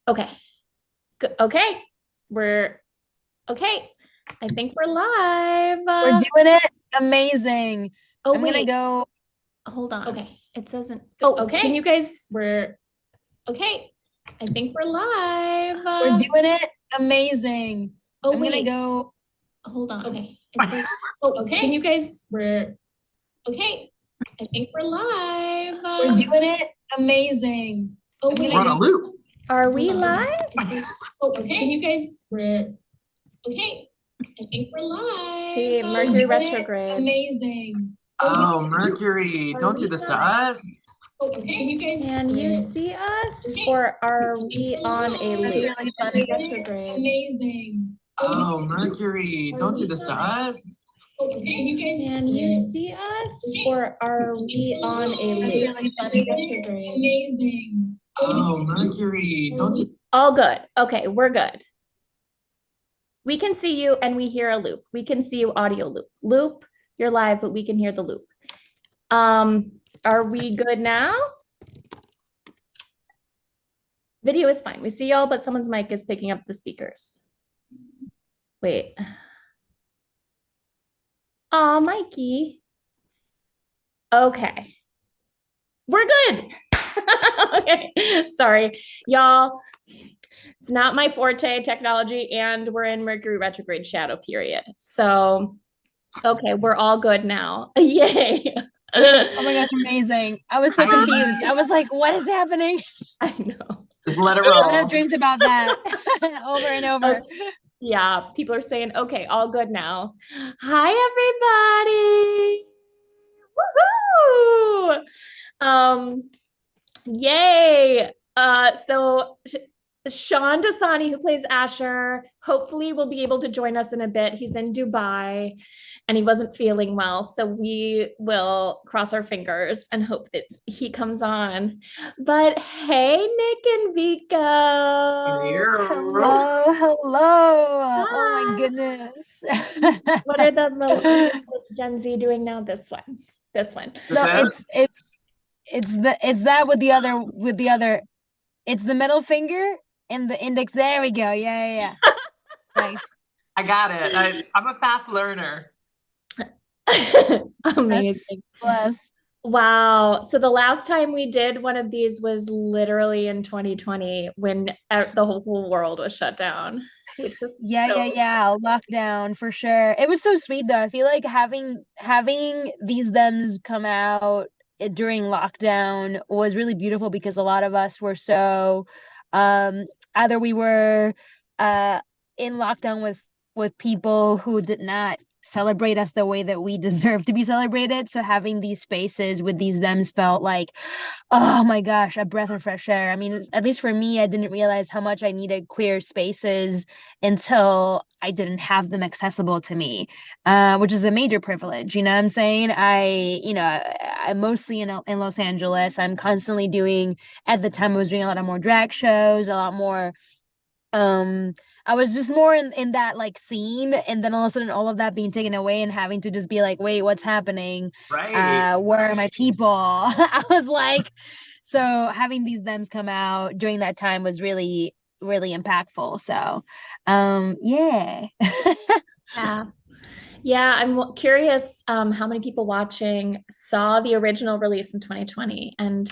Okay. Okay. We're okay. I think we're live. We're doing it. Amazing. Oh, I'm gonna wait. go. Hold on. Okay. It doesn't. Oh, okay. Can you guys? We're okay. I think we're live. We're doing it. Amazing. Oh, I'm gonna wait. go. Hold on. Okay. It says. Oh, okay. Can you guys? We're okay. I think we're live. We're doing it. Amazing. Oh, I'm wait. gonna We're on a go. loop. Are we live? It says, oh, okay. Can you guys? We're okay. I think we're live. See, We're Mercury doing it. retrograde. Amazing. Oh, Mercury, don't do this to us. Oh, okay. Can you guys? Can you see us, or are we on a That's loop? really funny. Retrograde. Amazing. Oh, Mercury, don't do this to us. Oh, okay. Can you see us, or are we on a That's loop? really funny. Retrograde. Amazing. Oh, Mercury, don't do. All good. Okay, we're good. We can see you and we hear a loop. We can see you audio loop. Loop, you're live, but we can hear the loop. Are we good now? Video is fine. We see y'all, but someone's mic is picking up the speakers. Wait. Oh, Mikey. Okay. We're good. Okay. Sorry, y'all. It's not my forte, technology, and we're in Mercury retrograde shadow period. So, okay, we're all good now. Yay. Oh my gosh, amazing. I was so confused. I was like, what is happening? I know. Just let it I roll. have dreams about that over and over. Yeah, people are saying, okay, all good now. Hi, everybody. Woohoo! Yay. So Shaan Dasani, who plays Asher, hopefully will be able to join us in a bit. He's in Dubai and he wasn't feeling well. So we will cross our fingers and hope that he comes on. But hey, Nick and Vico. Hello, hello. Hi. Oh my goodness. What are the Gen Z doing now? This one. This one. No, it's that with the other. It's the middle finger and the index. There we go. Yeah. Nice. I got it. I'm a fast learner. Amazing. Bless. Wow. So the last time we did one of these was literally in 2020 when the whole world was shut down. Yeah. Lockdown for sure. It was so sweet though. I feel like having these thems come out during lockdown was really beautiful because a lot of us were so either we were in lockdown with people who did not celebrate us the way that we deserve to be celebrated. So having these spaces with these thems felt like, oh my gosh, a breath of fresh air. I mean, at least for me, I didn't realize how much I needed queer spaces until I didn't have them accessible to me, which is a major privilege. You know what I'm saying? I'm mostly in Los Angeles. I'm constantly doing, at the time, I was doing a lot of more drag shows, a lot more I was just more in that like scene, and then all of a sudden all of that being taken away and having to just be like, wait, what's happening? Right. Where are my people? I was like, so having these thems come out during that time was really, really impactful. So yeah. Yeah. Yeah, I'm curious how many people watching saw the original release in 2020 and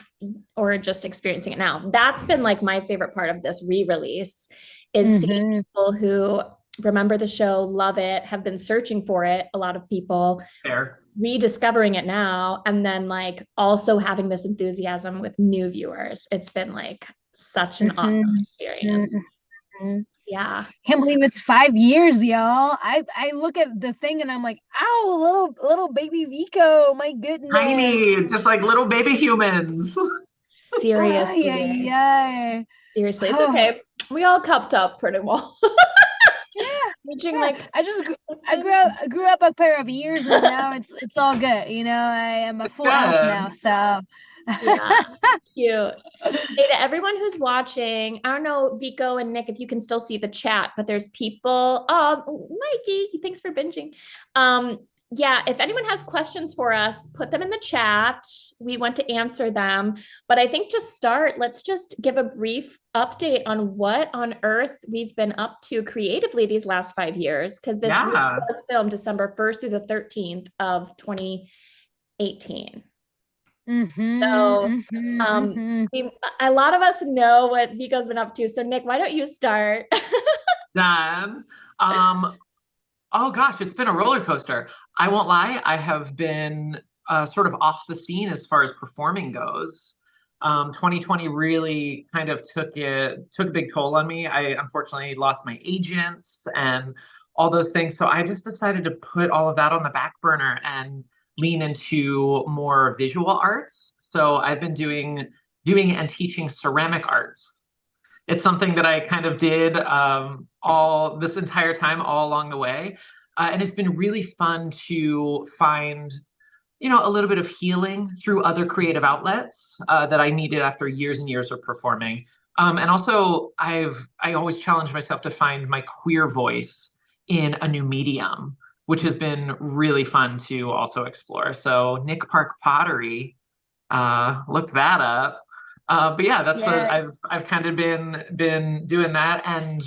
or just experiencing it now. That's been like my favorite part of this re-release is seeing people who remember the show, love it, have been searching for it, a lot of people Fair. rediscovering it now, and then like also having this enthusiasm with new viewers. It's been like such an awesome experience. Yeah. Can't believe it's 5 years, y'all. I look at the thing and I'm like, ow, little baby Vico, my goodness. Tiny, just like little baby humans. Seriously. Yeah. Seriously, it's okay. We all cupped up pretty well. Yeah. Like I grew up a pair of ears and now it's all good. You know, I am a full elf now, so yeah, cute. Hey, to everyone who's watching, I don't know, Vico and Nick, if you can still see the chat, but there's people. Mikey, thanks for binging. yeah, if anyone has questions for us, put them in the chat. We want to answer them. But I think to start, let's just give a brief update on what on earth we've been up to creatively these last 5 years, because this really was filmed December 1st through the 13th of 2018. So a lot of us know what Vico's been up to. So Nick, why don't you start? Done. Oh gosh, it's been a roller coaster. I won't lie, I have been sort of off the scene as far as performing goes. 2020 really kind of took a big toll on me. I unfortunately lost my agents and all those things. So I just decided to put all of that on the back burner and lean into more visual arts. So I've been doing and teaching ceramic arts. It's something that I kind of did all this entire time, all along the way. And it's been really fun to find, a little bit of healing through other creative outlets that I needed after years and years of performing. And also, I always challenge myself to find my queer voice in a new medium, which has been really fun to also explore. So Nick Park Pottery, look that up. But yeah, that's what I've kind of been doing that and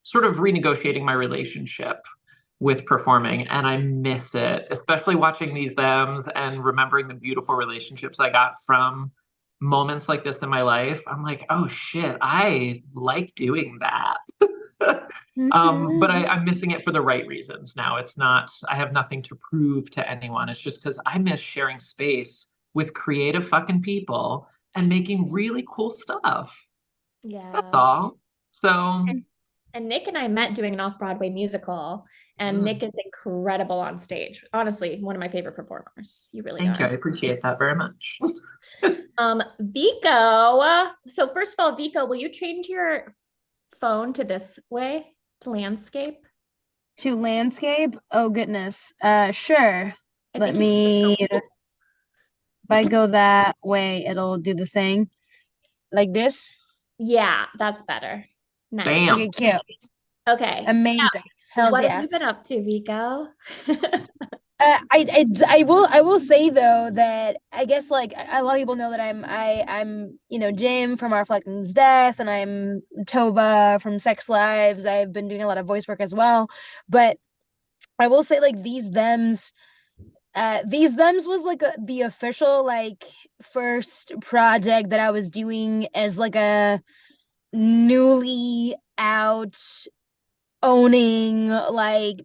sort of renegotiating my relationship with performing, and I miss it, especially watching these thems and remembering the beautiful relationships I got from moments like this in my life. I'm like, oh shit, I like doing that. But I'm missing it for the right reasons now. It's not, I have nothing to prove to anyone. It's just because I miss sharing space with creative fucking people and making really cool stuff. Yeah. That's all. So. And Nick and I met doing an off-Broadway musical, and Nick is incredible on stage. Honestly, one of my favorite performers. You really Thank you. are. I appreciate that very much. Vico. So first of all, Vico, will you change your phone to this way, to landscape? To landscape? Oh goodness. Sure. Let If I go that way, it'll do the thing. Like this? Yeah, that's better. Nice. Bam. Okay, cute. Okay. Amazing. Hells what yeah. have you been up to, Vico? I will say though that I guess like a lot of people know that I'm Jim from Our Flecking's Death, and I'm Tova from Sex Lives. I've been doing a lot of voice work as well, but I will say like these thems was like the official like first project that I was doing as like a newly out owning like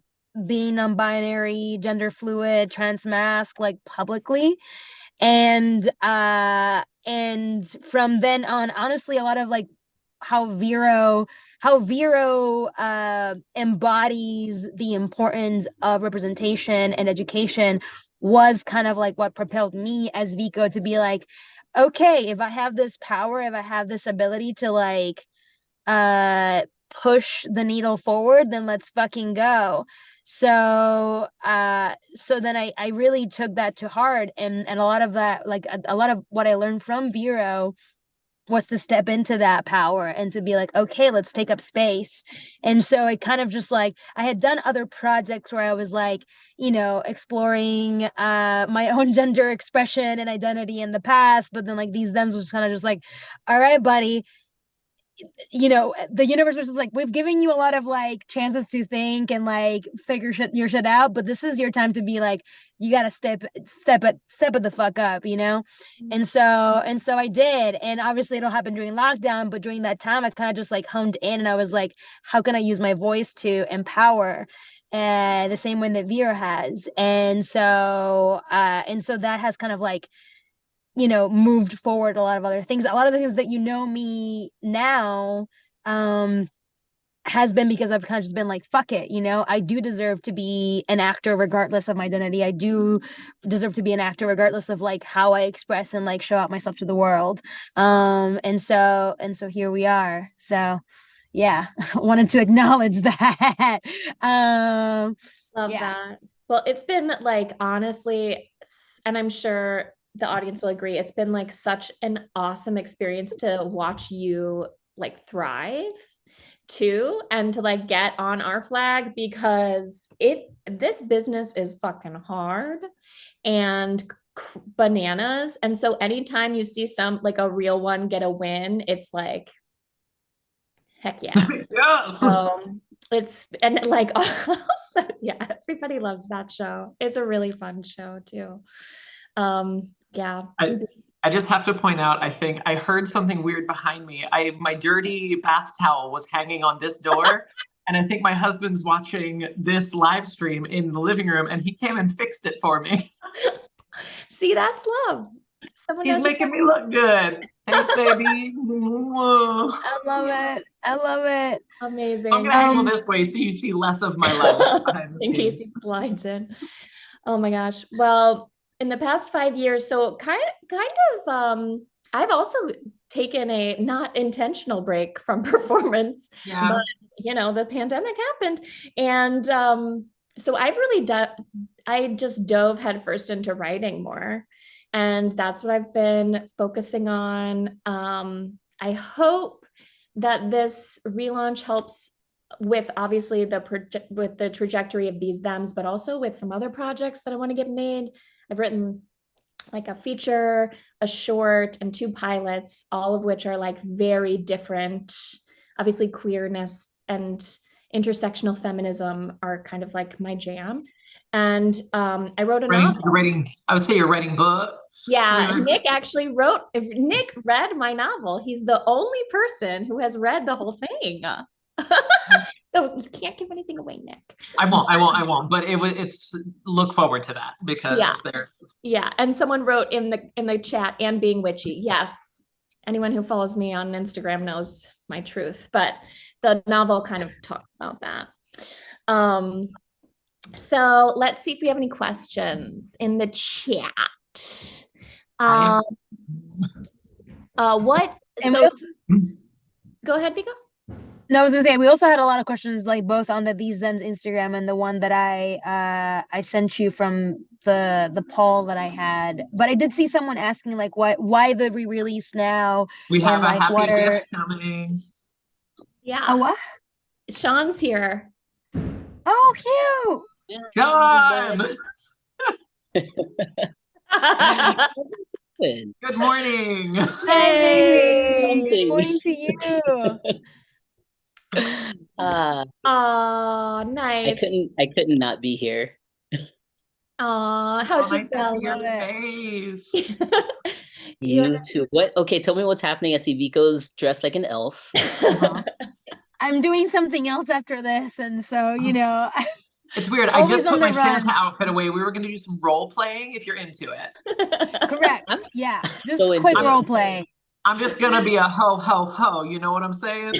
being non-binary, gender fluid, trans masc like publicly. And from then on, honestly, a lot of like how Vero embodies the importance of representation and education was kind of like what propelled me as Vico to be like, okay, if I have this power, if I have this ability to like push the needle forward, then let's fucking go. So then I really took that to heart, and a lot of that, like a lot of what I learned from Vero was to step into that power and to be like, okay, let's take up space. And so it kind of just like, I had done other projects where I was like, exploring my own gender expression and identity in the past, but then like these thems was kind of just like, all right, buddy, the universe was just like, we've given you a lot of like chances to think and like figure your shit out, but this is your time to be like, you gotta step it the fuck up, and so I did. And obviously it'll happen during lockdown, but during that time I kind of just like honed in, and I was like, how can I use my voice to empower the same way that Vera has? And so that has kind of like moved forward a lot of other things. A lot of the things that me now has been because I've kind of just been like, fuck it, I do deserve to be an actor regardless of my identity. I do deserve to be an actor regardless of like how I express and like show out myself to the world. And so here we are. So yeah, wanted to acknowledge that. Love that. Well, it's been like, honestly, and I'm sure the audience will agree, it's been like such an awesome experience to watch you like thrive too, and to like get on our flag, because this business is fucking hard and bananas. And so anytime you see some like a real one get a win, it's like, heck yeah. Yes. It's, and like also, yeah, everybody loves that show. It's a really fun show too. Yeah. I just have to point out, I think I heard something weird behind me. My dirty bath towel was hanging on this door. And I think my husband's watching this live stream in the living room, and he came and fixed it for me. See, that's love. He's making me look good. Thanks, baby. I love it. I love it. Amazing. I'm gonna angle this way so you see less of my life behind the in case scenes. he slides in. Oh my gosh. Well, in the past 5 years, so kind of, I've also taken a not intentional break from performance, but you know, the pandemic happened, and so I've really I just dove headfirst into writing more, and that's what I've been focusing on. I hope that this relaunch helps with obviously with the trajectory of these thems, but also with some other projects that I want to get made. I've written like a feature, a short, and 2 pilots, all of which are like very different. Obviously, queerness and intersectional feminism are kind of like my jam. And I wrote a novel. I would say you're writing books. Yeah, Nick read my novel. He's the only person who has read the whole thing. So you can't give anything away, Nick. I won't. But it's look forward to that, because yeah. And someone wrote in the chat, and being witchy. Yes. Anyone who follows me on Instagram knows my truth, but the novel kind of talks about that. So let's see if we have any questions in the chat. Go ahead, Vico. No, I was gonna say, we also had a lot of questions, like both on the THEMS Instagram and the one that I sent you from the poll that I had. But I did see someone asking like why the re-release now? We have and, a like, happy gift coming. Yeah. Oh, what? Sean's here. Oh, cute. Sean! Good morning. Hi, baby. Good Something. morning to you. Oh, nice. I couldn't not be here. How's nice to see your face? You too. Okay, tell me what's happening. I see Vico's dressed like an elf. I'm doing something else after this, and so you know. It's weird. I just put my Santa outfit away. We were going to do some role playing if you're into it. Correct. Yeah. Just so quick role play. I'm just going to be a ho, ho, ho. You know what I'm saying?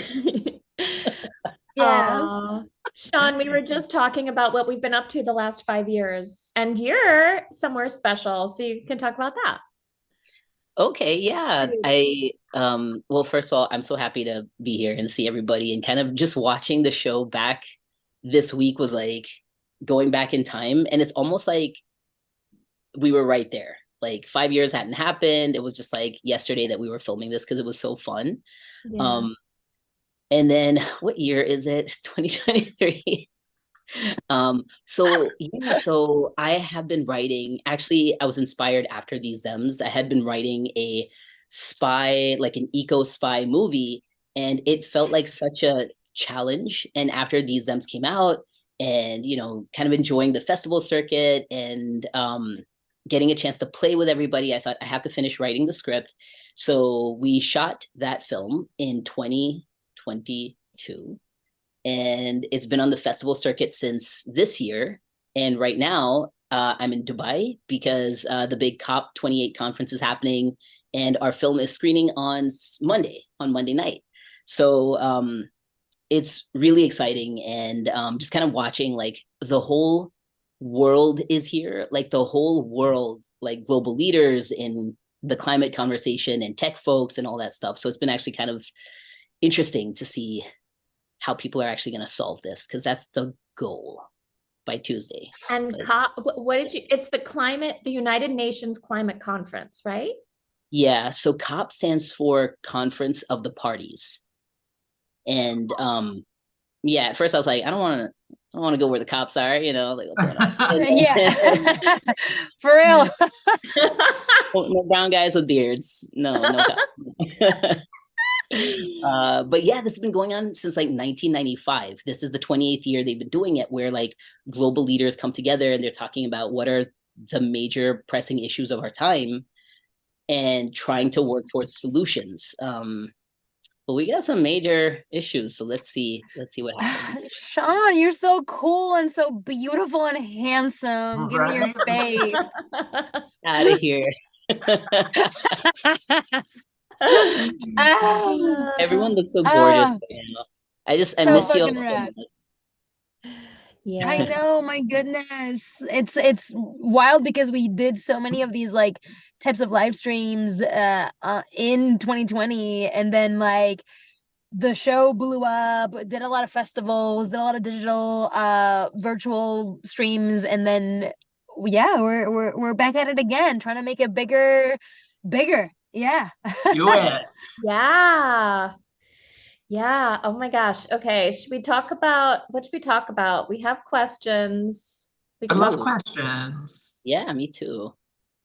Yes. Shaan, we were just talking about what we've been up to the last 5 years, and you're somewhere special, so you can talk about that. Okay, yeah. Well, first of all, I'm so happy to be here and see everybody, and kind of just watching the show back this week was like going back in time, and it's almost like we were right there. Like 5 years hadn't happened. It was just like yesterday that we were filming this because it was so fun. Yeah. And then what year is it? It's 2023. So I have been writing, actually I was inspired after these thems. I had been writing a spy, like an eco spy movie, and it felt like such a challenge. And after these thems came out, and you know, kind of enjoying the festival circuit and getting a chance to play with everybody, I thought I have to finish writing the script. So we shot that film in 2022, and it's been on the festival circuit since this year. And right now I'm in Dubai because the big COP28 conference is happening, and our film is screening on Monday night. So it's really exciting, and just kind of watching like the whole world is here, like the whole world, like global leaders in the climate conversation and tech folks and all that stuff. So it's been actually kind of interesting to see how people are actually going to solve this, because that's the goal by Tuesday. And so, it's the United Nations Climate Conference, right? Yeah. So COP stands for Conference of the Parties. And yeah, at first I was like, I don't want to go where the cops are, you know, like what's going on. Yeah. For real. No brown guys with beards. No cops. But yeah, this has been going on since like 1995. This is the 28th year they've been doing it, where like global leaders come together and they're talking about what are the major pressing issues of our time and trying to work towards solutions. But we got some major issues, so let's see what happens. Shaan, you're so cool and so beautiful and handsome. Give me your face. Out of here. Everyone looks so gorgeous. I so miss you all fucking so rad. much. Yeah. I know, my goodness. It's wild because we did so many of these like types of live streams in 2020, and then like the show blew up, did a lot of festivals, did a lot of digital virtual streams, and then yeah, we're back at it again, trying to make it bigger. Yeah. Do it. Yeah. Yeah. Oh my gosh. Okay. Should we talk about what should we talk about? We have questions. We I can love talk. questions. Yeah, me too.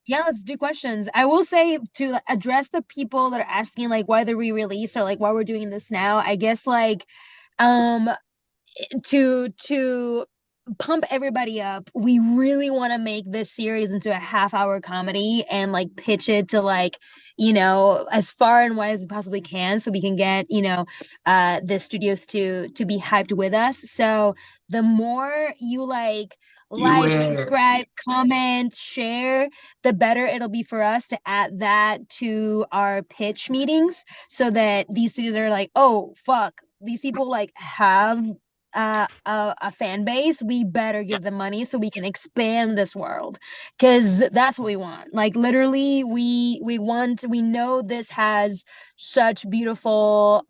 Yeah, let's do questions. I will say, to address the people that are asking like why the re-release or like why we're doing this now, I guess like to pump everybody up, we really want to make this series into a half-hour comedy and like pitch it to like, you know, as far and wide as we possibly can, so we can get, you know, the studios to be hyped with us. So the more you like subscribe, comment, share, the better it'll be for us to add that to our pitch meetings, so that these studios are like, oh fuck, these people like have a fan base, we better give them money so we can expand this world, because that's what we want. Like literally, we know this has such beautiful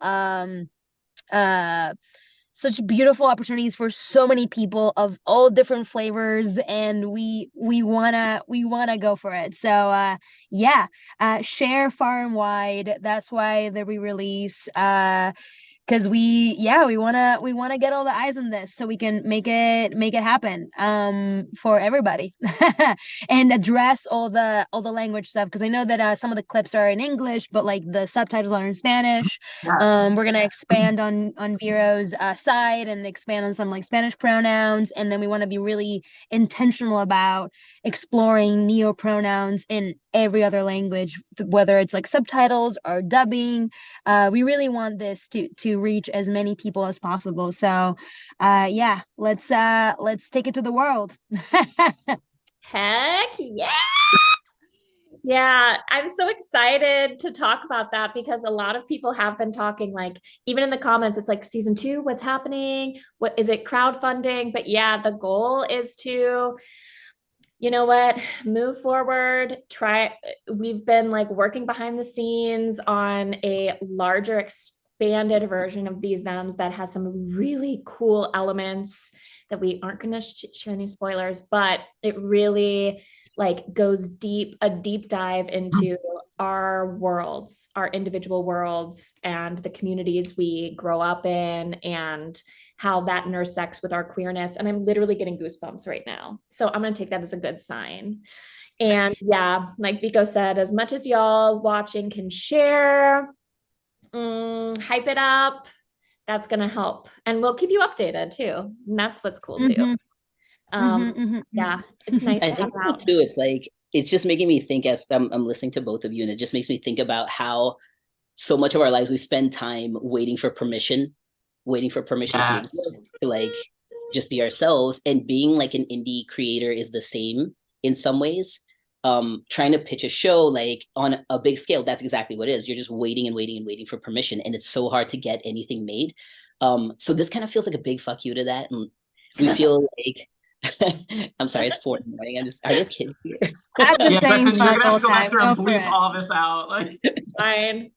such beautiful opportunities for so many people of all different flavors, and we wanna go for it. So yeah, share far and wide. That's why the re-release, because we want to get all the eyes on this so we can make it happen for everybody. And address all the language stuff, because I know that some of the clips are in English, but like the subtitles are in Spanish. Yes. We're gonna expand on Vero's side and expand on some like Spanish pronouns, and then we want to be really intentional about exploring neo pronouns in every other language, whether it's like subtitles or dubbing. We really want this to reach as many people as possible. So yeah, let's take it to the world. Heck yeah. Yeah, I'm so excited to talk about that, because a lot of people have been talking, like even in the comments, it's like season 2, what's happening? What is it, crowdfunding? But yeah, the goal is to, you know what, move forward, we've been like working behind the scenes on a larger expanded version of these thems that has some really cool elements that we aren't going to share any spoilers, but it really like goes a deep dive into our worlds, our individual worlds, and the communities we grow up in, and how that intersects with our queerness. And I'm literally getting goosebumps right now. So I'm going to take that as a good sign. And yeah, like Vico said, as much as y'all watching can share, hype it up, that's going to help. And we'll keep you updated too. And that's what's cool too. Yeah, it's nice I to think have out. too, it's like, it's just making me think, as I'm listening to both of you, and it just makes me think about how so much of our lives we spend time waiting for permission to exist, to like just be ourselves. And being like an indie creator is the same in some ways. Trying to pitch a show like on a big scale, that's exactly what it is. You're just waiting and waiting and waiting for permission, and it's so hard to get anything made. So this kind of feels like a big fuck you to that, and we feel like I'm sorry, it's 4 in the morning. Are there kids here? I've been saying Gretchen, you're gonna have to go back time. through and bleep all this out. Like, fine.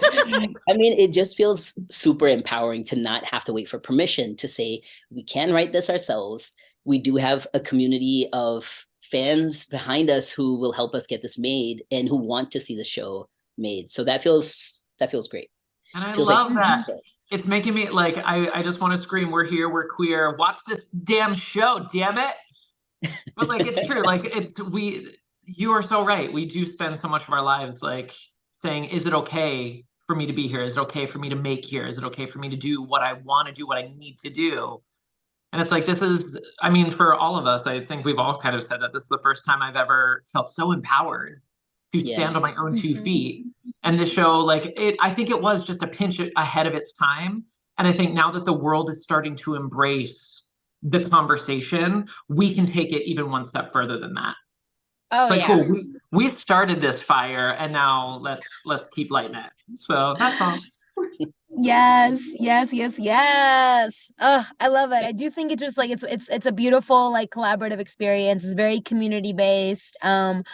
I mean, it just feels super empowering to not have to wait for permission, to say we can write this ourselves. We do have a community of fans behind us who will help us get this made and who want to see the show made. So that feels great. and I Feels love like that. it's making me like, I just want to scream, we're here, we're queer, watch this damn show, damn it. But like, it's true. Like you are so right. We do spend so much of our lives like saying, is it okay for me to be here? Is it okay for me to make here? Is it okay for me to do what I want to do, what I need to do? And it's like, this is, I mean, for all of us, I think we've all kind of said that this is the first time I've ever felt so empowered to stand on my own 2 feet. And this show, like I think it was just a pinch ahead of its time. And I think now that the world is starting to embrace the conversation, we can take it even one step further than that. Oh, it's like, yeah. cool, we started this fire and now let's keep lighting it. So that's all. Yes, yes, yes, yes. I love it. I do think it's just like it's a beautiful like collaborative experience. It's very community based. And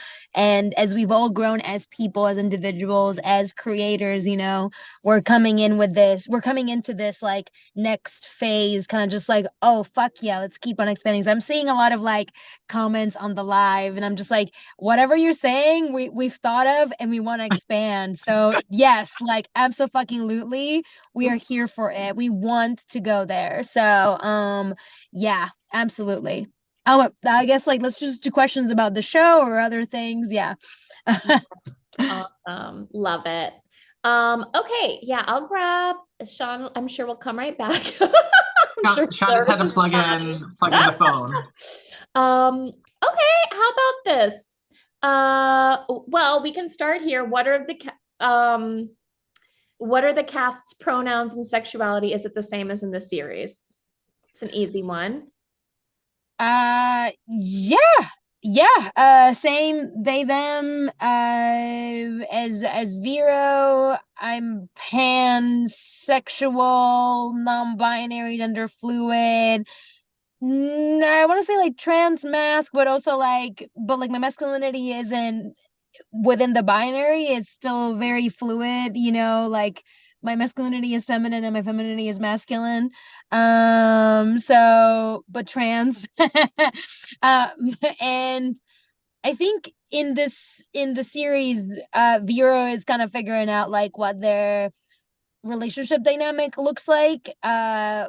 as we've all grown as people, as individuals, as creators, you know, we're coming into this like next phase, kind of just like, oh fuck yeah, let's keep on expanding. So I'm seeing a lot of like comments on the live, and I'm just like, whatever you're saying, we've thought of and we want to expand. So yes, like absolutely. We are here for it. We want to go there. So, yeah, absolutely. I guess like let's just do questions about the show or other things. Yeah. Awesome. Love it. Okay. Yeah, I'll grab Shaan. I'm sure we'll come right back. Shaan just had to plug in the phone. Okay. How about this? Well, we can start here. What are the cast's pronouns and sexuality? Is it the same as in the series? It's an easy one. Yeah. Same they them. As Vero, I'm pansexual, non-binary, gender fluid. I want to say like trans mask, but also like my masculinity isn't within the binary. It's still very fluid, you know, like my masculinity is feminine and my femininity is masculine. So but trans. And I think in the series, Vero is kind of figuring out like what their relationship dynamic looks like.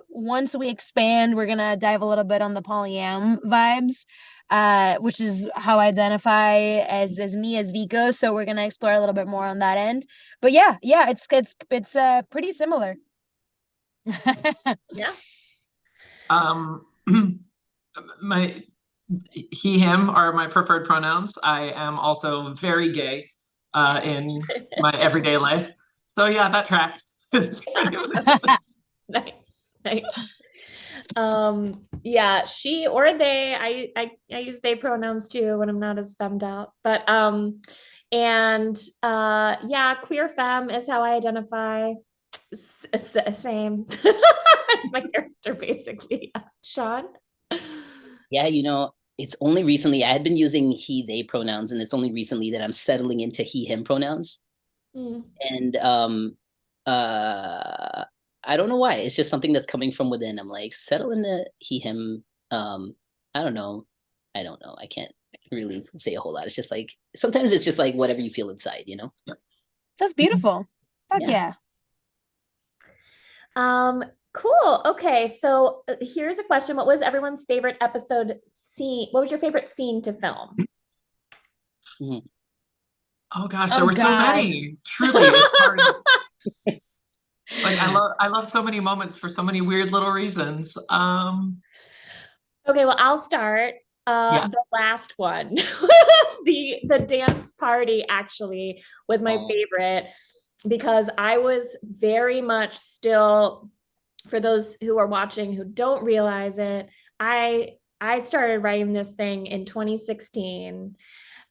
Once we expand, we're gonna dive a little bit on the polyam vibes, which is how I identify as me as Vico. So we're gonna explore a little bit more on that end. But yeah, it's pretty similar. Yeah. My he him are my preferred pronouns. I am also very gay in my everyday life. So yeah, that tracks. Nice. Yeah, she or they. I use they pronouns too when I'm not as femmed out. But yeah, queer femme is how I identify. Same. It's my character basically. Shaan? Yeah, you know, it's only recently I had been using he they pronouns, and it's only recently that I'm settling into he him pronouns. And I don't know why. It's just something that's coming from within. I'm like, settle into he him. I don't know. I can't really say a whole lot. It's just like sometimes it's just like whatever you feel inside, you know? That's beautiful. Fuck yeah. Cool. Okay, so here's a question. What was everyone's favorite episode scene? What was your favorite scene to film? Oh gosh, there were so many. Truly, it's hard. Like I love so many moments for so many weird little reasons. Okay, well, I'll start. The last one. the dance party actually was my favorite, because I was very much still, for those who are watching who don't realize it, I started writing this thing in 2016.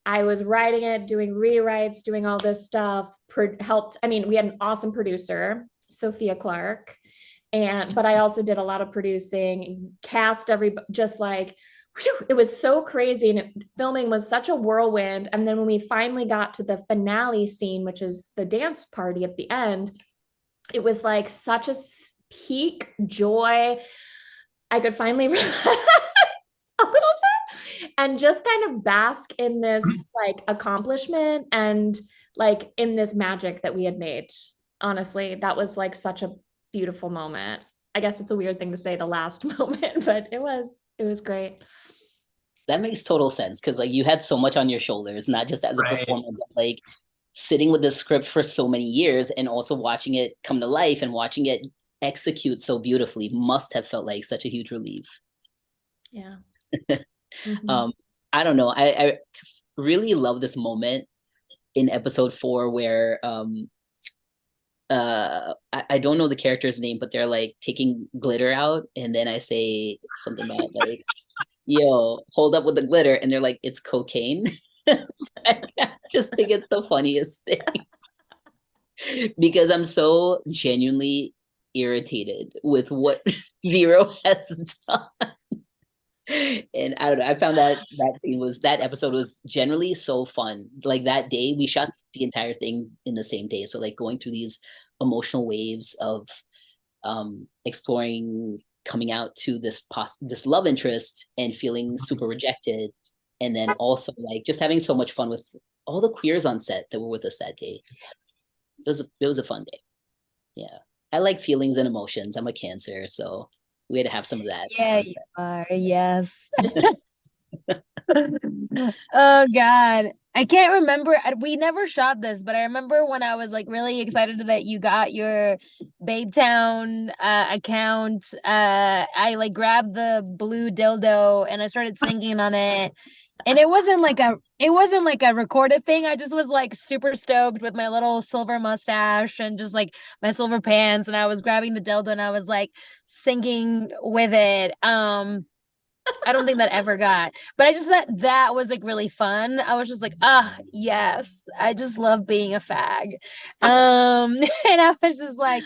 I was writing it, doing rewrites, doing all this stuff. I mean, we had an awesome producer, Sophia Clark, but I also did a lot of producing, cast just like, whew, it was so crazy, and filming was such a whirlwind. And then when we finally got to the finale scene, which is the dance party at the end, it was like such a peak joy. I could finally relax a little bit and just kind of bask in this like accomplishment and like in this magic that we had made. Honestly, that was like such a beautiful moment. I guess it's a weird thing to say, the last moment, but it was great. That makes total sense, because like you had so much on your shoulders, not just as a performer, but like sitting with the script for so many years and also watching it come to life and watching it execute so beautifully must have felt like such a huge relief. Yeah. I don't know. I really love this moment in episode 4 where I don't know the character's name, but they're like taking glitter out, and then I say something about like, yo, hold up with the glitter, and they're like, it's cocaine. I just think it's the funniest thing because I'm so genuinely irritated with what Vero has done. And I don't know, I found that episode was generally so fun. Like that day, we shot the entire thing in the same day. So like going through these emotional waves of exploring coming out to this love interest and feeling super rejected. And then also like just having so much fun with all the queers on set that were with us that day. It was a fun day. Yeah. I like feelings and emotions. I'm a Cancer, so we had to have some of that. Yeah, you are. Yes. Oh God. I can't remember. We never shot this, but I remember when I was like really excited that you got your Babetown account. I like grabbed the blue dildo and I started singing on it. And it wasn't like a recorded thing. I just was like super stoked with my little silver mustache and just like my silver pants, and I was grabbing the dildo and I was like singing with it. I don't think that ever got, but I just thought that was like really fun. I was just like, yes, I just love being a fag. And I was just like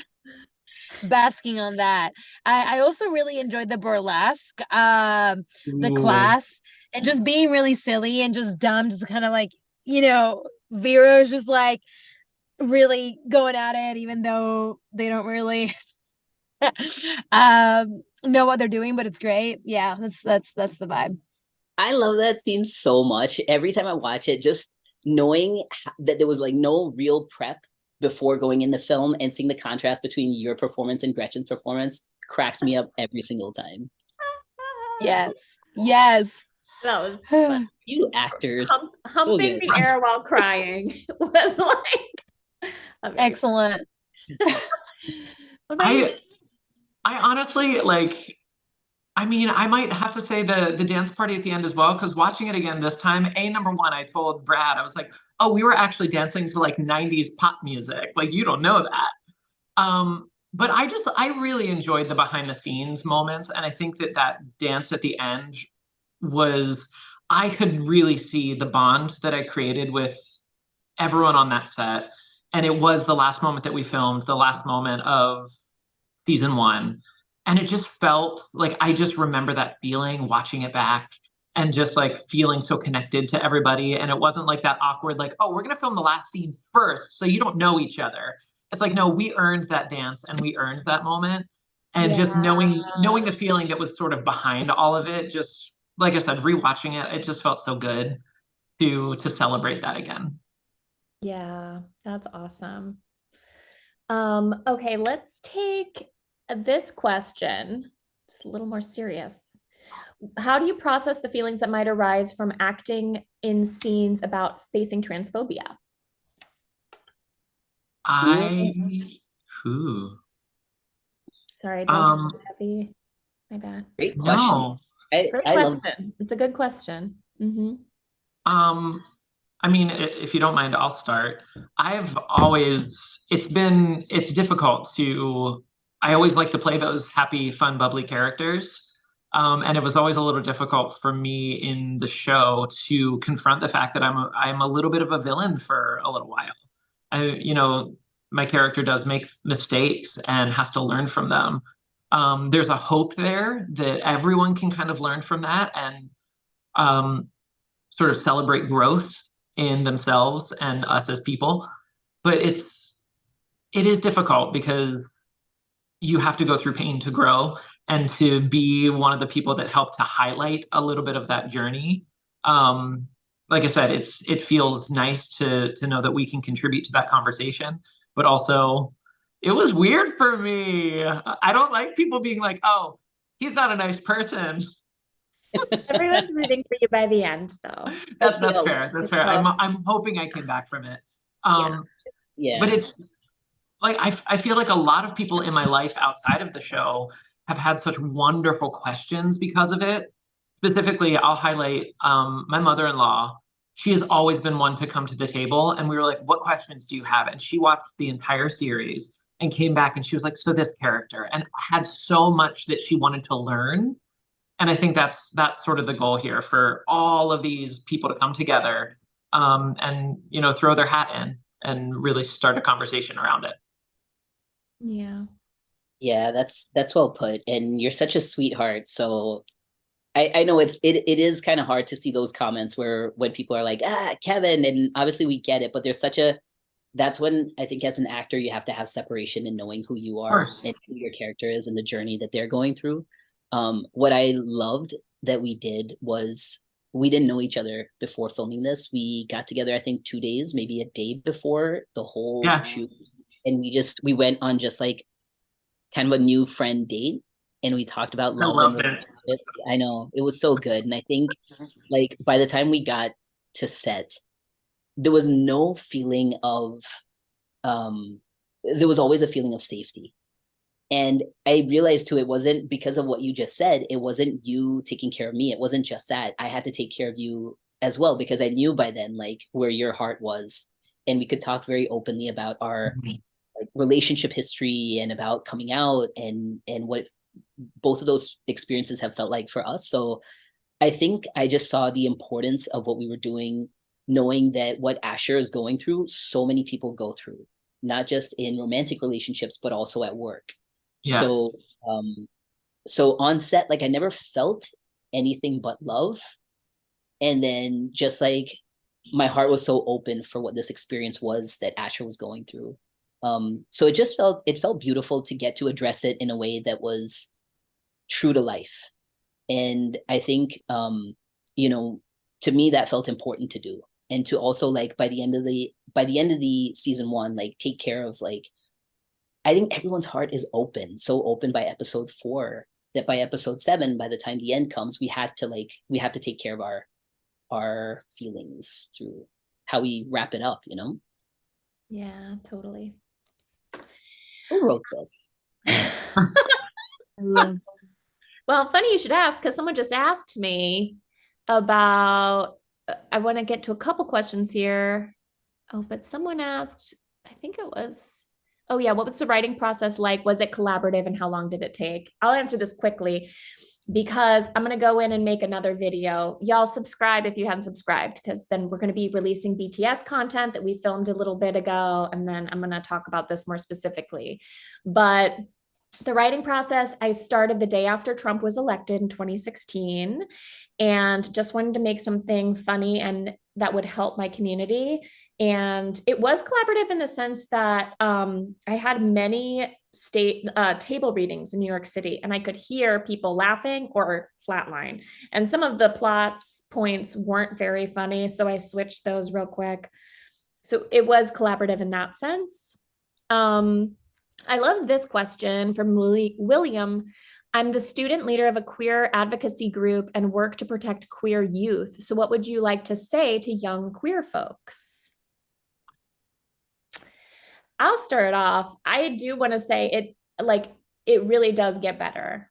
basking on that. I also really enjoyed the burlesque, the class, and just being really silly and just dumb, just kind of like, Vero's just like really going at it, even though they don't really know what they're doing, but it's great. Yeah, that's the vibe. I love that scene so much. Every time I watch it, just knowing that there was like no real prep before going in the film and seeing the contrast between your performance and Gretchen's performance cracks me up every single time. Yes. That was fun. You actors. Humping the air while crying was like excellent. I honestly like, I mean, I might have to say the dance party at the end as well, because watching it again this time, number one, I told Brad, I was like, oh, we were actually dancing to like 90s pop music. Like, you don't know that. But I really enjoyed the behind the scenes moments. And I think that dance at the end I could really see the bond that I created with everyone on that set. And it was the last moment that we filmed, the last moment of season 1. And it just felt like, I just remember that feeling watching it back and just like feeling so connected to everybody. And it wasn't like that awkward, like, oh, we're going to film the last scene first, so you don't know each other. It's like, no, we earned that dance and we earned that moment. And just knowing the feeling that was sort of behind all of it, just like I said, rewatching it just felt so good to celebrate that again. Yeah, that's awesome. Okay, let's take this question. It's a little more serious. How do you process the feelings that might arise from acting in scenes about facing transphobia? Sorry, heavy. My bad. Great question. No. Great question. It's a good question. Mm-hmm. I mean, if you don't mind, I'll start. It's difficult I always like to play those happy, fun, bubbly characters. And it was always a little difficult for me in the show to confront the fact that I'm a little bit of a villain for a little while. My character does make mistakes and has to learn from them. There's a hope there that everyone can kind of learn from that and sort of celebrate growth in themselves and us as people. But it is difficult because you have to go through pain to grow and to be one of the people that help to highlight a little bit of that journey. Like I said, it feels nice to know that we can contribute to that conversation, but also It was weird for me. I don't like people being like, oh, he's not a nice person. Everyone's rooting for you by the end, though. That's fair. That's fair. I'm hoping I came back from it. Yeah. But it's like I feel like a lot of people in my life outside of the show have had such wonderful questions because of it. Specifically, I'll highlight my mother-in-law. She has always been one to come to the table, and we were like, "What questions do you have?" And she watched the entire series and came back, and she was like, "So this character," and had so much that she wanted to learn. And I think that's sort of the goal here for all of these people to come together, and throw their hat in and really start a conversation around it. Yeah. Yeah, that's well put. And you're such a sweetheart. So I know it is kind of hard to see those comments where when people are like, Kevin, and obviously we get it, but there's that's when I think as an actor you have to have separation in knowing who you are and who your character is and the journey that they're going through. What I loved that we did was we didn't know each other before filming this. We got together, I think 2 days, maybe a day before the whole shoot. And we went on just like kind of a new friend date, and we talked about love and relationships. I know, it was so good. And I think like by the time we got to set, there was no feeling of there was always a feeling of safety. And I realized too, it wasn't because of what you just said. It wasn't you taking care of me. It wasn't just that. I had to take care of you as well, because I knew by then like where your heart was, and we could talk very openly about our like, relationship history and about coming out and what both of those experiences have felt like for us. So I think I just saw the importance of what we were doing, knowing that what Asher is going through, so many people go through, not just in romantic relationships, but also at work. Yeah. So on set, like I never felt anything but love. And then just like my heart was so open for what this experience was that Asher was going through. So it felt beautiful to get to address it in a way that was true to life. And I think, to me, that felt important to do. And to also like by the end of the season 1, like take care of like, I think everyone's heart is open, so open by episode 4 that by episode 7, by the time the end comes, we have to take care of our feelings through how we wrap it up, Yeah, totally. Who wrote this? Well, funny you should ask, because someone just asked me about, I want to get to a couple questions here. Oh, but someone asked, I think it was, oh yeah, what was the writing process like? Was it collaborative and how long did it take? I'll answer this quickly because I'm going to go in and make another video. Y'all subscribe if you haven't subscribed, because then we're going to be releasing BTS content that we filmed a little bit ago. And then I'm going to talk about this more specifically. But the writing process, I started the day after Trump was elected in 2016 and just wanted to make something funny and that would help my community. And it was collaborative in the sense that I had many table readings in New York City, and I could hear people laughing or flatline. And some of the points weren't very funny, so I switched those real quick. So it was collaborative in that sense. I love this question from William. I'm the student leader of a queer advocacy group and work to protect queer youth. So what would you like to say to young queer folks? I'll start off. I do want to say it really does get better.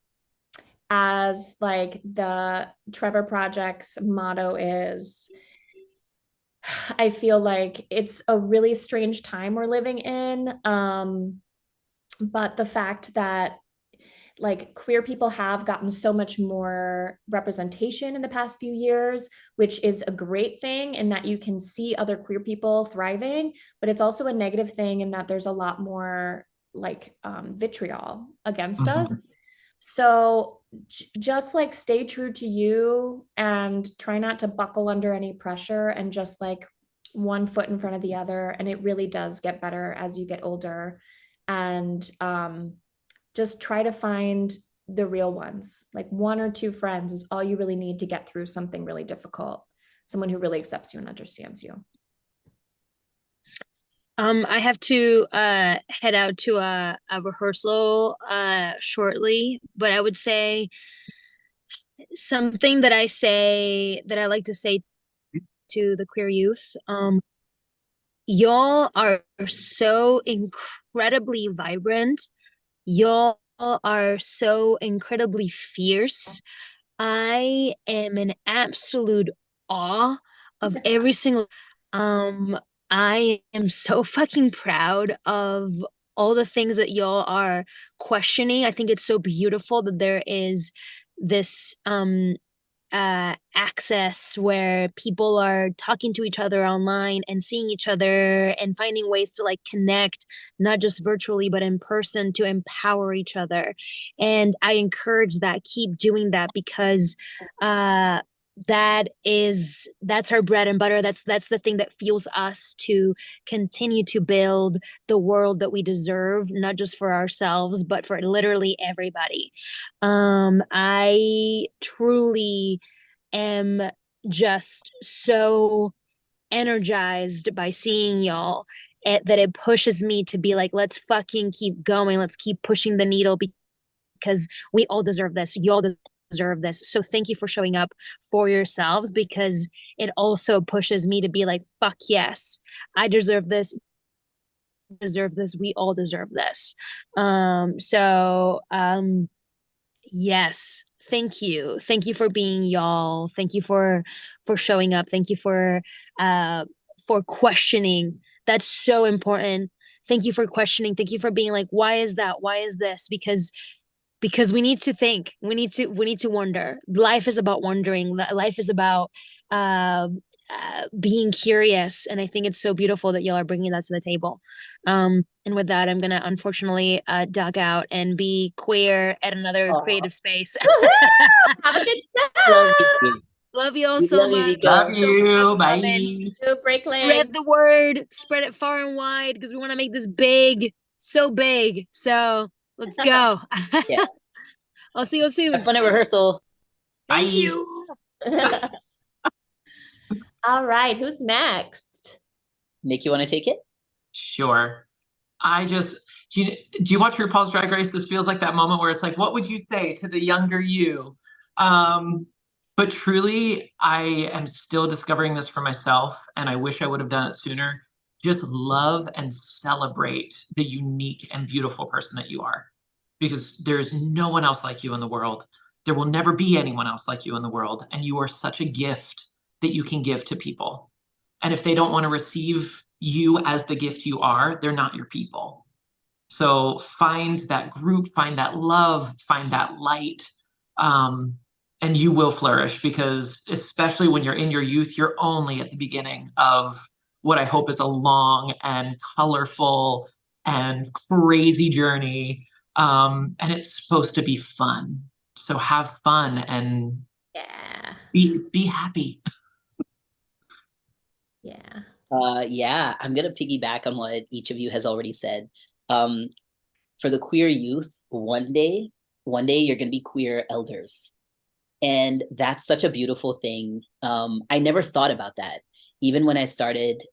As like the Trevor Project's motto is, I feel like it's a really strange time we're living in. But the fact that like queer people have gotten so much more representation in the past few years, which is a great thing in that you can see other queer people thriving, but it's also a negative thing in that there's a lot more like vitriol against us. So just like stay true to you and try not to buckle under any pressure and just like one foot in front of the other. And it really does get better as you get older. And just try to find the real ones. Like 1 or 2 friends is all you really need to get through something really difficult. Someone who really accepts you and understands you. I have to head out to a rehearsal shortly, but I would say something that I like to say to the queer youth. Y'all are so incredibly vibrant. Y'all are so incredibly fierce. I am in absolute awe of every single I am so fucking proud of all the things that y'all are questioning. I think it's so beautiful that there is this access where people are talking to each other online and seeing each other and finding ways to like connect, not just virtually but in person, to empower each other. And I encourage that. Keep doing that, because that's our bread and butter. That's the thing that fuels us to continue to build the world that we deserve, not just for ourselves but for literally everybody. I truly am just so energized by seeing y'all, that it pushes me to be like, let's fucking keep going, let's keep pushing the needle, because we all deserve this. You all deserve this. So thank you for showing up for yourselves, because it also pushes me to be like, fuck yes, I deserve this, we all deserve this. Yes, thank you for being y'all. Thank you for showing up. Thank you for questioning. That's so important. Thank you for questioning. Thank you for being like, why is that, why is this? Because we need to think, we need to wonder. Life is about wondering. Life is about being curious, and I think it's so beautiful that y'all are bringing that to the table. And with that, I'm gonna unfortunately duck out and be queer at another creative space. Have a good Love show. you. Love you all We so love you, much. Vico. Love So much you. love Bye. coming. Break Spread legs. the word, spread it far and wide, because we want to make this big, so big. So let's go. Yeah. I'll see you soon. Have fun at rehearsal. Thank Bye. you. All right, who's next? Nick, you want to take it? Sure. Do you watch RuPaul's Drag Race? This feels like that moment where it's like, what would you say to the younger you? But truly, I am still discovering this for myself, and I wish I would have done it sooner. Just love and celebrate the unique and beautiful person that you are, because there's no one else like you in the world. There will never be anyone else like you in the world, and you are such a gift that you can give to people. And if they don't want to receive you as the gift you are, they're not your people. So find that group, find that love, find that light, and you will flourish, because especially when you're in your youth, you're only at the beginning of what I hope is a long and colorful and crazy journey. And it's supposed to be fun. So have fun and be happy. Yeah. Yeah, I'm gonna piggyback on what each of you has already said. For the queer youth, one day you're gonna be queer elders. And that's such a beautiful thing. I never thought about that. Even when I started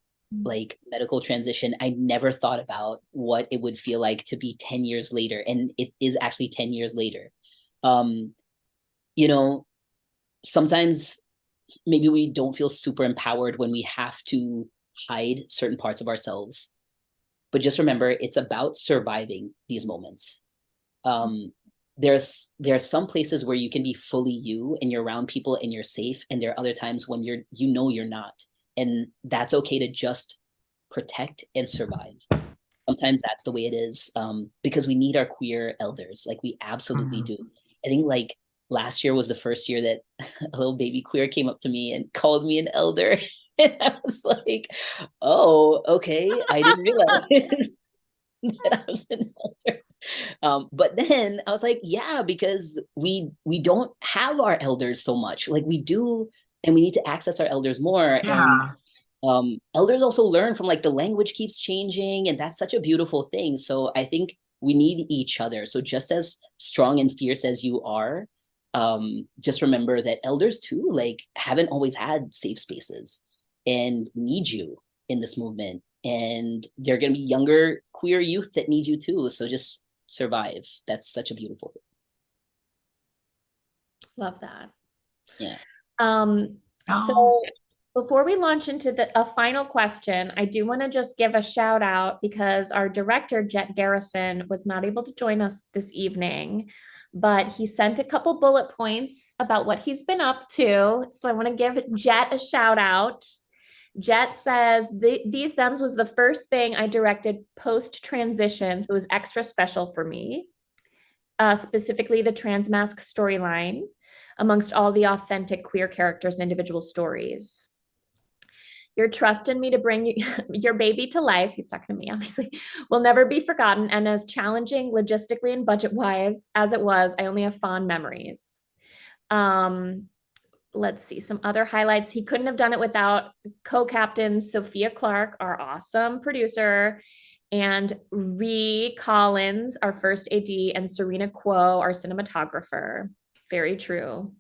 like medical transition, I never thought about what it would feel like to be 10 years later. And it is actually 10 years later. You know, sometimes maybe we don't feel super empowered when we have to hide certain parts of ourselves. But just remember, it's about surviving these moments. There are some places where you can be fully you and you're around people and you're safe, and there are other times when you're not, and that's okay to just protect and survive. Sometimes that's the way it is, because we need our queer elders, like we absolutely do. I think like last year was the first year that a little baby queer came up to me and called me an elder. And I was like, oh, okay, I didn't realize that I was an elder. But then I was like, yeah, because we don't have our elders so much. Like we do, and we need to access our elders more. Yeah. And elders also learn from, like, the language keeps changing, and that's such a beautiful thing. So I think we need each other. So just as strong and fierce as you are, just remember that elders too, like, haven't always had safe spaces and need you in this movement. and there are going to be younger queer youth that need you too. So just survive. That's such a beautiful thing. Love that. Yeah. So before we launch into a final question, I do want to just give a shout out because our director, Jet Garrison, was not able to join us this evening, but he sent a couple bullet points about what he's been up to. So I want to give Jet a shout out. Jet says, These Thems was the first thing I directed post-transition, so it was extra special for me, specifically the transmasc storyline, amongst all the authentic queer characters and individual stories. Your trust in me to bring your baby to life, he's talking to me obviously, will never be forgotten, and as challenging logistically and budget-wise as it was, I only have fond memories. Let's see some other highlights. He couldn't have done it without co-captain Sophia Clark, our awesome producer, and Ree Collins, our first AD, and Serena Kuo, our cinematographer. Very true.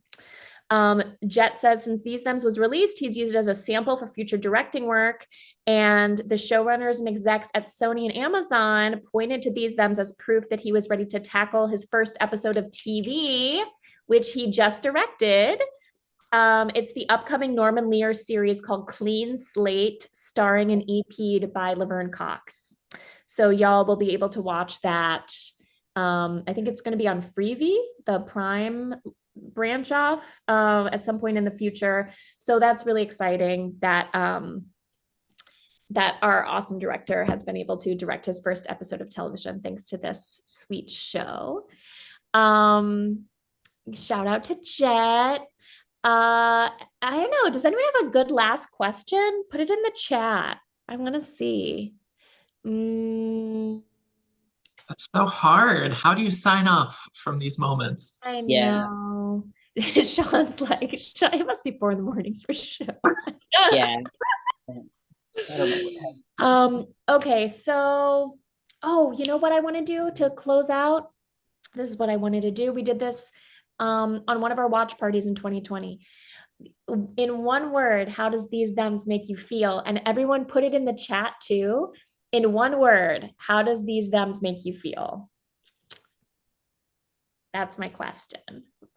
Jet says, since These Thems was released, he's used it as a sample for future directing work, and the showrunners and execs at Sony and Amazon pointed to These Thems as proof that he was ready to tackle his first episode of TV, which he just directed. It's the upcoming Norman Lear series called Clean Slate, starring and EP'd by Laverne Cox. So y'all will be able to watch that. I think it's going to be on Freevee, the Prime branch off, at some point in the future. So that's really exciting that that our awesome director has been able to direct his first episode of television thanks to this sweet show. Shout out to Jet. I don't know. Does anyone have a good last question? Put it in the chat. I want to see. That's so hard. How do you sign off from these moments? I know. Shaan's like, it must be 4 a.m. for sure. Yeah. Okay, so, you know what I want to do to close out? This is what I wanted to do. We did this on one of our watch parties in 2020. In one word, how does These Thems make you feel? And everyone put it in the chat too. In one word, how does These Thems make you feel? That's my question.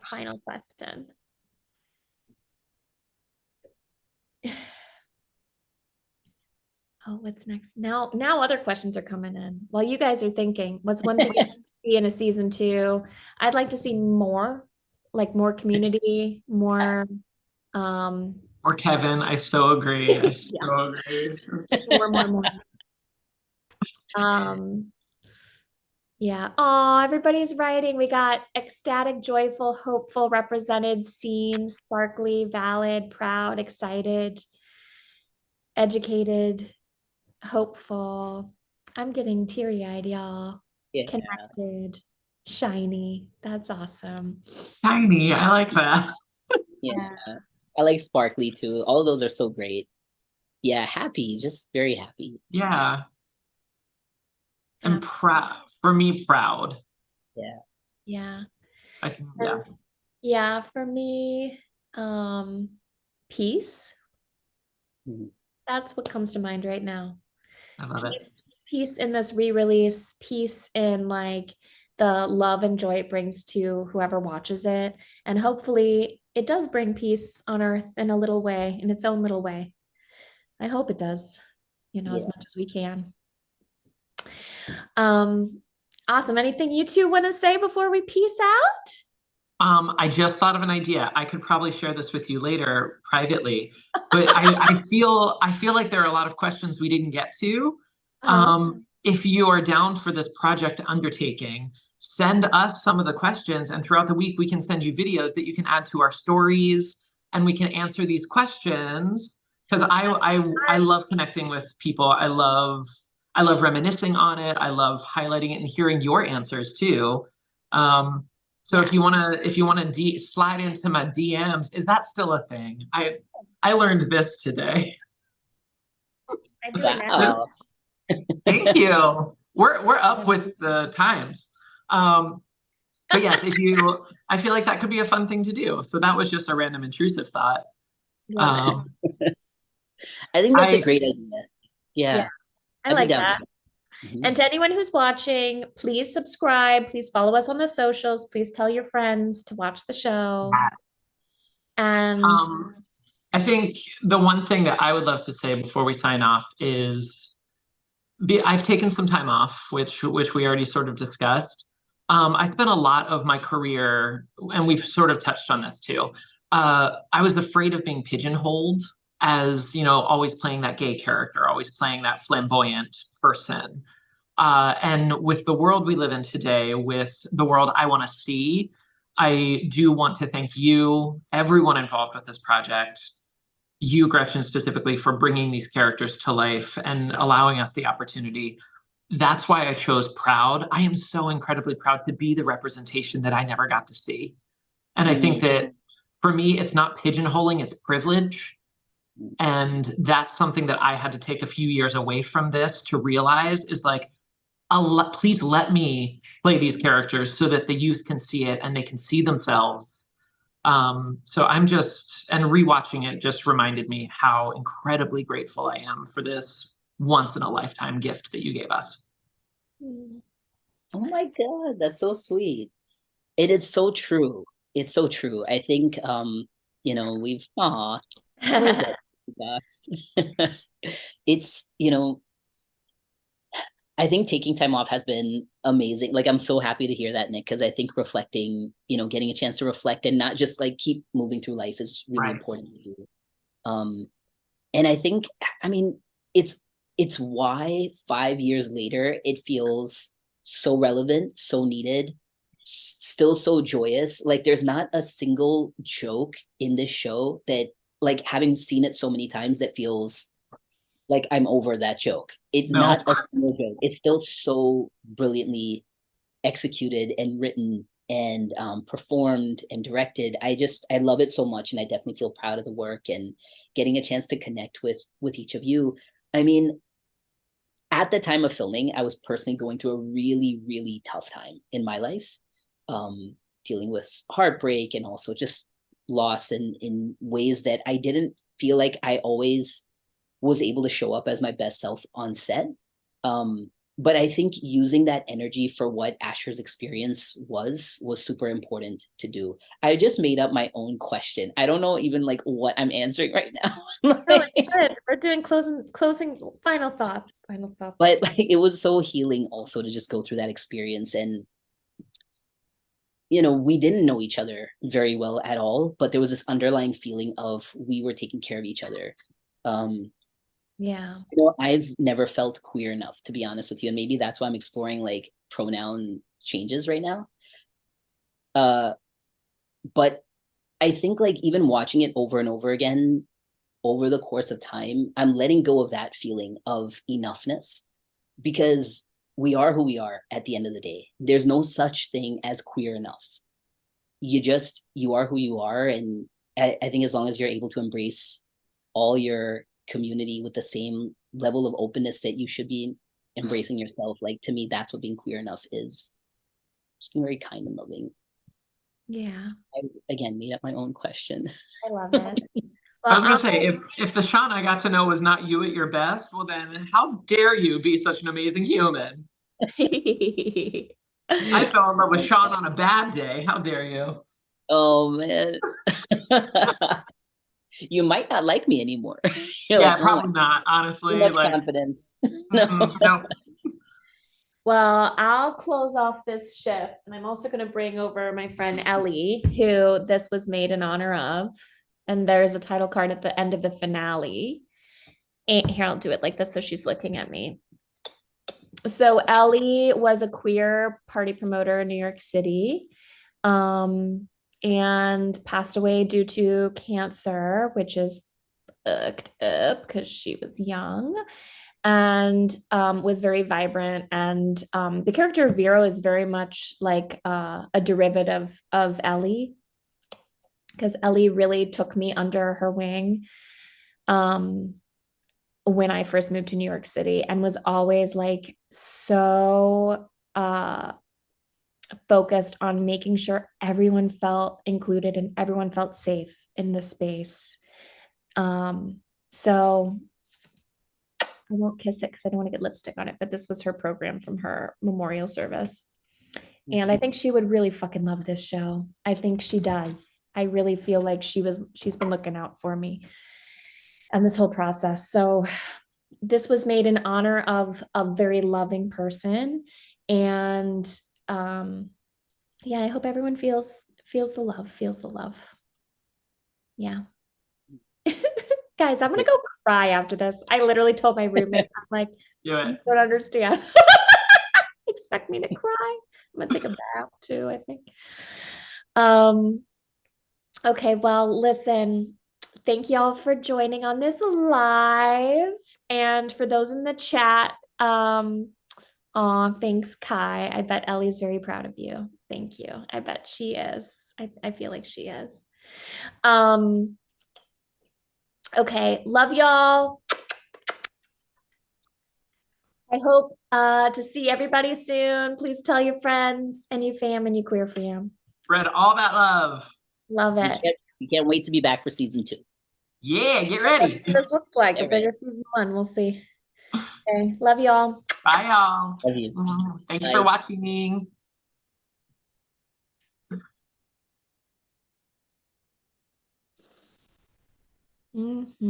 Final question. Oh, what's next? Now other questions are coming in. While you guys are thinking, what's one thing you'd like to see in a season 2? I'd like to see more, like more community, more Or Kevin, I so agree. I so agree. Just more. Yeah. Oh, everybody's writing. We got ecstatic, joyful, hopeful, represented, seen, sparkly, valid, proud, excited, educated, hopeful. I'm getting teary-eyed, y'all. Yeah. Connected, shiny. That's awesome. Shiny. I like that. Yeah. I like sparkly too. All of those are so great. Yeah, happy, just very happy. Yeah. And proud. For me, proud. Yeah. Yeah. Yeah. For me, peace. Mhm. That's what comes to mind right now. I love it. Peace in this re-release, peace in like the love and joy it brings to whoever watches it. And hopefully it does bring peace on earth in a little way, in its own little way. I hope it does, as much as we can. Awesome. Anything you two want to say before we peace out? I just thought of an idea. I could probably share this with you later privately, but I feel like there are a lot of questions we didn't get to. If you are down for this project undertaking, send us some of the questions, and throughout the week we can send you videos that you can add to our stories, and we can answer these questions, because I love connecting with people. I love reminiscing on it. I love highlighting it and hearing your answers too. So if you wanna slide into my DMs, is that still a thing? I learned this today. I do it now. Thank you. We're up with the times. But yes, I feel like that could be a fun thing to do. So that was just a random intrusive thought. I think that's a great idea. Yeah. I I'd be like down that. for that. Mhm. And to anyone who's watching, please subscribe. Please follow us on the socials. Please tell your friends to watch the show. And I think the one thing that I would love to say before we sign off is I've taken some time off, which we already sort of discussed. I spent a lot of my career, and we've sort of touched on this too. I was afraid of being pigeonholed as, you know, always playing that gay character, always playing that flamboyant person. And with the world we live in today, with the world I want to see, I do want to thank you, everyone involved with this project, you, Gretchen, specifically, for bringing these characters to life and allowing us the opportunity. That's why I chose Proud. I am so incredibly proud to be the representation that I never got to see. And I think that for me, it's not pigeonholing, it's privilege. And that's something that I had to take a few years away from this to realize is like, please let me play these characters so that the youth can see it and they can see themselves. So I'm just, and rewatching it just reminded me how incredibly grateful I am for this once in a lifetime gift that you gave us. Oh my God, that's so sweet. It is so true. It's so true. I think, you know, we've, where's that box? It's, you know, I think taking time off has been amazing. Like, I'm so happy to hear that, Nick, because I think reflecting, you know, getting a chance to reflect and not just like keep moving through life is really important to do. And I think, I mean, it's why 5 years later, it feels so relevant, so needed, still so joyous. Like, there's not a single joke in this show that, like, having seen it so many times, that feels like I'm over that joke. Not a single joke. It's still so brilliantly executed and written and performed and directed. I love it so much, and I definitely feel proud of the work and getting a chance to connect with each of you. I mean, at the time of filming, I was personally going through a really, really tough time in my life, dealing with heartbreak and also just loss in ways that I didn't feel like I always was able to show up as my best self on set. But I think using that energy for what Asher's experience was super important to do. I just made up my own question. I don't know even like what I'm answering right now. Really good. We're doing closing final thoughts. But like, it was so healing also to just go through that experience. And you know, we didn't know each other very well at all, but there was this underlying feeling of we were taking care of each other. Yeah. You know, I've never felt queer enough, to be honest with you. And maybe that's why I'm exploring like pronoun changes right now. But I think like even watching it over and over again over the course of time, I'm letting go of that feeling of enoughness, because we are who we are at the end of the day. There's no such thing as queer enough. You are who you are. And I think as long as you're able to embrace all your community with the same level of openness that you should be embracing yourself, like, to me, that's what being queer enough is. Just being very kind and loving. Yeah. I, again, made up my own question. I love it. I was gonna say, if the Shaan I got to know was not you at your best, well then how dare you be such an amazing human? I fell in love with Shaan on a bad day. How dare you? Oh man. You might not like me anymore. Yeah, like, probably not, honestly. Too much like, confidence. No. Well, I'll close off this shift, and I'm also going to bring over my friend Ellie, who this was made in honor of. And there's a title card at the end of the finale. And here, I'll do it like this so she's looking at me. So Ellie was a queer party promoter in New York City, and passed away due to cancer, which is fucked up because she was young, and was very vibrant. And the character of Vero is very much like a derivative of Ellie, because Ellie really took me under her wing when I first moved to New York City, and was always like so focused on making sure everyone felt included and everyone felt safe in the space. So I won't kiss it because I don't want to get lipstick on it, but this was her program from her memorial service. And I think she would really fucking love this show. I think she does. I really feel like she's been looking out for me and this whole process. So this was made in honor of a very loving person. And yeah, I hope everyone feels the love. Yeah. Guys, I'm gonna go cry after this. I literally told my roommate, I'm like, you don't understand. Expect me to cry. I'm gonna take a bath too, I think. Okay, well, listen, thank y'all for joining on this live. And for those in the chat, thanks, Kai. I bet Ellie's very proud of you. Thank you. I bet she is. I feel like she is. Okay, love y'all. I hope to see everybody soon. Please tell your friends and your fam and your queer fam. Spread all that love. Love it. We can't wait to be back for season 2. Yeah, get ready. This looks like a bigger season 1. We'll see. Okay, love y'all. Bye, y'all. Love you. Thanks for watching. Mm-hmm.